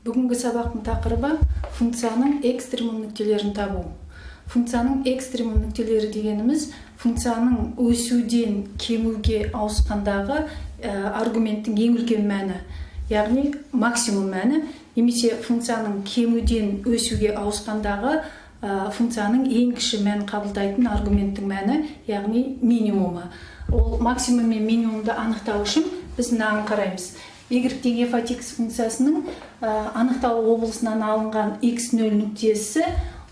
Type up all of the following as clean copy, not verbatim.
Бүгінгі сабақтың тақырыбы функцияның экстремум нүктелерін табу. Функцияның экстремум нүктелері дегеніміз функцияның өсуден кемуге ауысқандағы аргументтің ең үлкен мәні, яғни максимум мәні, немесе функцияның кемуден өсуге ауысқандағы функцияның ең кіші мән қабылдайтын аргументтің мәні, яғни минимумы. Ол максимум мен минимумды анықтау үшін біз мынаны қараймыз. Y тең f от x функциясының анықталу облысынан алынған x0 нүктесі,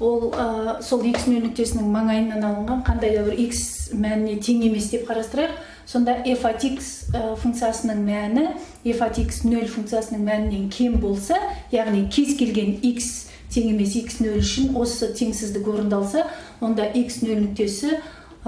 ол сол x0 нүктесінің маңайынан алынған қандай да бір x мәніне тең емес деп қарастырайық. Сонда f от x функциясының мәні f от x0 функциясының мәнінен кем болса, яғни кез келген x тең емес x0 үшін осы теңсіздік орындалса, онда x0 нүктесі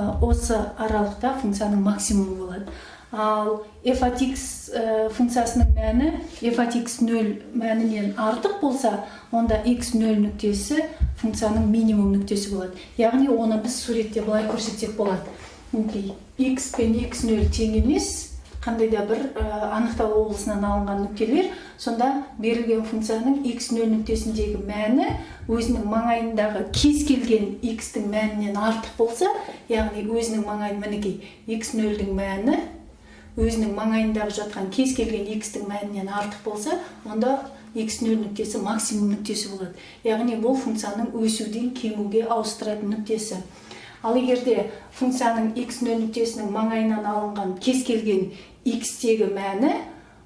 осы аралықта функцияның максимумы болады. Ал f от x функциясының мәні f от x0 мәнінен артық болса, онда x0 нүктесі функцияның минимум нүктесі болады. Яғни оны біз суретте былай көрсетсек болады. X пен x0 тең емес, қандай да бір анықталу облысынан алынған нүктелер, сонда берілген функцияның x0 нүктесіндегі мәні өзінің маңайындағы кез келген x-тің мәнінен артық болса, яғни өзінің маңайын мінекей x0-дің мәні өзінің маңайындағы жатқан кез келген x-тің мәнінен артық болса, онда x0 нүктесі максимум нүктесі болады. Яғни бұл функцияның өсуден кемуге ауыстыратын нүктесі. Ал егерде функцияның x0 нүктесінің маңайынан алынған кез келген x-тегі мәні,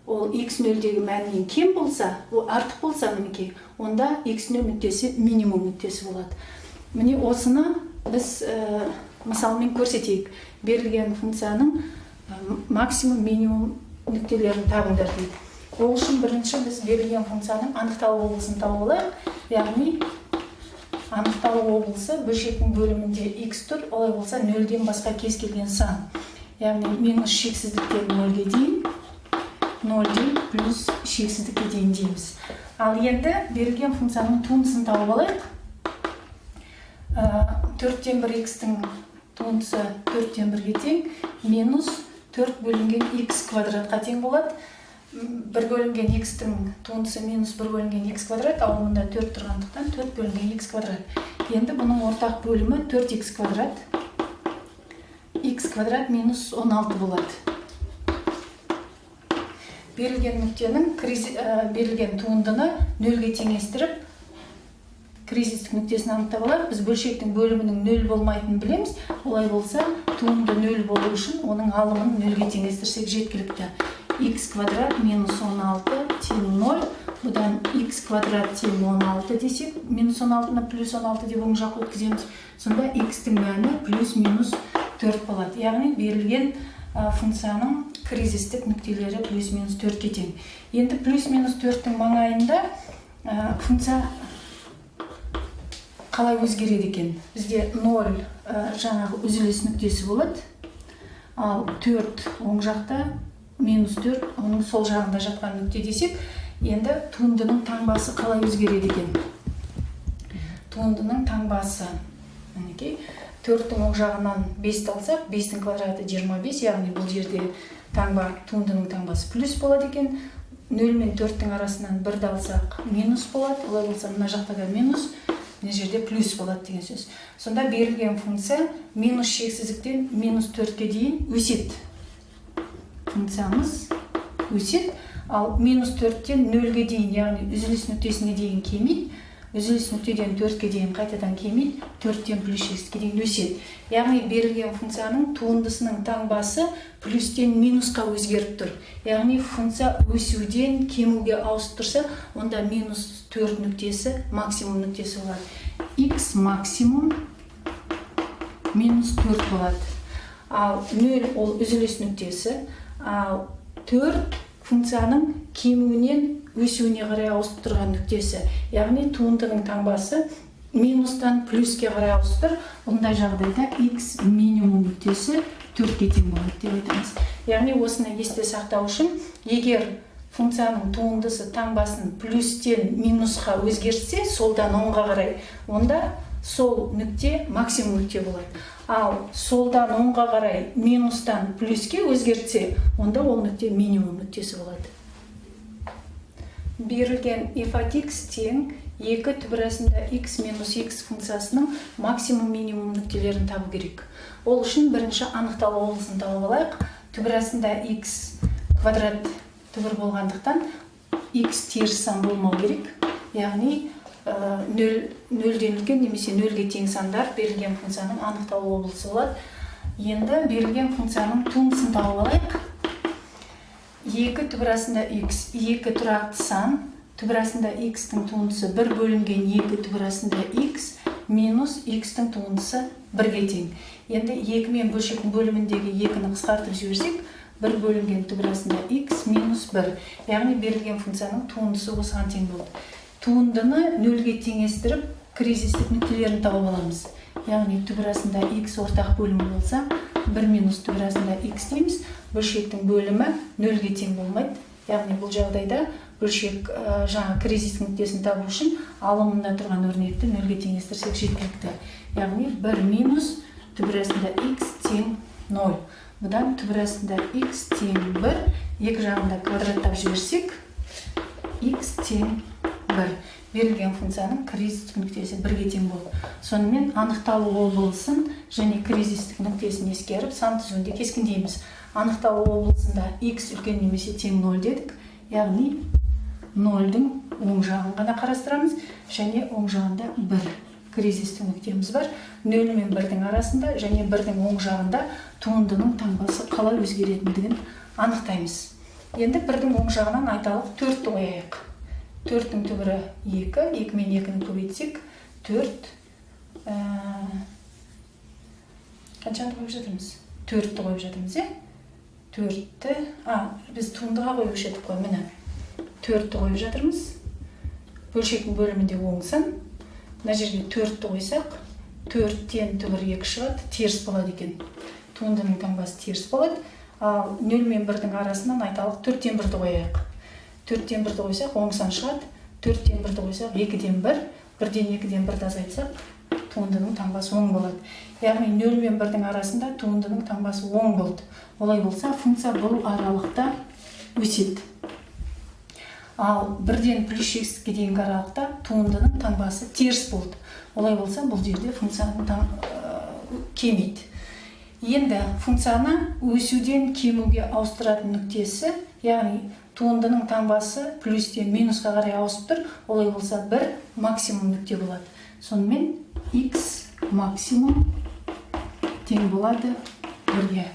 ол x0-дегі мәнінен кем болса, ол артық болса мінекей, онда x0 нүктесі минимум нүктесі болады. Міне осыны біз мысалмен көрсетейік. Берілген функцияның максимум, минимум нүктелерін табыңдар дейді. Ол үшін бірінші біз берілген функцияның анықталу облысын тауып алайық. Яғни анықталу облысы бөлшектің бөлімінде x тұр, олай болса 0-ден басқа кез келген сан. Яғни минус шексіздіктен 0-ге дейін, 0-ден плюс шексіздікке дейін дейміз. Ал енді берілген функцияның туындысын тауып алайық. 4-тен 1 x-тің туындысы 4-тен 1-ге тең, минус 4 бөлінген x квадратқа тең болады. 1 бөлінген x-тің туындысы минус 1 бөлінген x квадрат, ал мұнда 4 тұрғандықтан 4 бөлінген x квадрат. Енді бұның ортақ бөлімі 4x квадрат, x квадрат минус 16 болады. Берілген нүктенің берілген туындыны 0-ге теңестіріп, кризистік нүктесін анықтап алайық. Біз бөлшектің бөлімінің 0 болмайтынын білеміз. Олай болса, туынды 0 болу үшін оның алымын 0-ге теңестірсек жеткілікті. X квадрат минус 16 тең 0, бұдан x квадрат тең 16 десек, минус 16-на плюс 16 деп оң жақ өткіземіз. Сонда x-тің мәні плюс минус 4 болады. Яғни берілген функцияның кризистік нүктелері плюс минус 4-ке тең. Енді плюс минус 4-тің маңайында функция қалай өзгереді екен? Бізде 0 жаңағы үзіліс нүктесі болады, ал 4 оң жақта, минус 4 оның сол жағында жатқан нүкте десек, енді туындының таңбасы қалай өзгереді екен? Туындының таңбасы, мінекей, 4-тің оң жағынан 5 алсақ, 5-тің квадраты 25, яғни бұл жерде туындының таңбасы плюс болады екен. 0 мен 4-тің арасынан 1-ді алсақ, минус болады, олай болса мына жақта да минус, мына жерде плюс болады деген сөз. Сонда берілген функция минус шексіздіктен минус 4-ке дейін өседі. Функциямыз өседі, ал минус 4-тен 0-ге дейін, яғни үзіліс нүктесіне дейін кемейді, үзіліс нүктеден 4-ке дейін қайтадан кемейді, 4-тен плюс шексіздікке дейін өседі. Яғни берілген функцияның туындысының таңбасы плюстен минусқа өзгеріп тұр. Яғни функция өсуден кемуге ауысып тұрса, онда минус 4 нүктесі максимум нүктесі болады. X максимум минус 4 болады. Ал 0 ол үзіліс нүктесі, ал 4 функцияның кемуінен өсуіне қарай ауысып тұрған нүктесі. Яғни туындының таңбасы минустан плюске қарай ауысып тұр. Бұндай жағдайда x минимум нүктесі 4-ке тең болады деп айтамыз. Яғни осыны есте сақтау үшін, егер функцияның туындысы таңбасын плюстен минусқа өзгертсе, солдан оңға қарай, онда сол нүкте максимум нүкте болады. Ал солдан оңға қарай минустан плюске өзгертсе, онда ол нүкте минимум нүктесі болады. берілген f от x тең 2 түбірасында x минус x функциясының максимум минимум нүктелерін табу керек. Ол үшін бірінші анықталу облысын тауып алайық. Түбірасында x квадрат түбір болғандықтан x теріс сан болмау керек. Яғни нөлден үлкен немесе нөлге тең сандар берілген функцияның анықталу облысы болады. Енді берілген функцияның туындысын тауып алайық. 2 түбірасында x 2 тұрақты сан, түбірасында x-тің туындысы 1 бөлінген 2 түбірасында x минус x-тің туындысы 1-ге тең. Енді 2 мен бөлшектің бөліміндегі 2-ні қысқартып жіберсек, 1 бөлінген түбірасында x минус 1. Яғни берілген функцияның туындысы осыған тең болды. Туындыны нөлге теңестіріп, кризистік нүктелерін тауып аламыз. Яғни түбірасында x ортақ бөлімі болса, 1 минус түбірасында x дейміз. Бөлшектің бөлімі нөлге тең болмайды. Яғни бұл жағдайда бөлшек жаңа кризистік нүктесін табу үшін алымында тұрған өрнекті нөлге теңестірсек жеткілікті. Яғни 1 минус түбірасында x тең 0. Бұдан түбірасында x тең 1, екі жағында квадраттап жіберсек, x тең 1. Берілген функцияның кризистік нүктесі 1-ге тең болды. Сонымен анықталу облысын және кризистік нүктесін ескеріп, сан түзуінде кескіндейміз. Анықталу облысында x үлкен немесе тең 0 дедік. Яғни 0-дің оң жағын ғана қарастырамыз, және оң жағында 1 кризистік нүктеміз бар. 0 мен 1-дің арасында және 1-дің оң жағында туындының таңбасы қалай өзгеретіндігін анықтаймыз. Енді 1-дің оң жағынан айталық 4-ті қояйық. 4-тің түбірі 2, 2 мен 2-ні көбейтсек 4. Қаншаны қойып жатырмыз? 4-ті қойып жатырмыз, е? 4-ті, біз туындыға қойып жетіп қой, міне. 4-ті қойып жатырмыз. Бөлшектің бөлімінде оң сан. Мына жерге 4-ті қойсақ, 4-тен түбір 2 шығады, теріс болады екен. Туындының таңбасы теріс болады. Ал 0 мен 1-дің арасынан айталық 4-тен 1-ді қояйық. 4-тен 1-ді қойсақ, оң сан шығады. 4-тен 1-ді қойсақ, 2-ден 1, 1-ден 2-ден 1-ді азайтсақ, туындының таңбасы оң болады. Яғни 0 мен 1-дің арасында туындының таңбасы оң болды. Олай болса, функция бұл аралықта өседі. Ал 1-ден плюс x-ке дейінгі аралықта туындының таңбасы теріс болды. Олай болса, бұл жерде функцияның кемейді. Енді функцияны өсуден кемуге ауыстыратын нүктесі, яғни туындының таңбасы плюстен минусқа қарай ауысып тұр. Олай болса, 1 максимум нүкте болады. Сонымен x максимум тең болады 1-ге.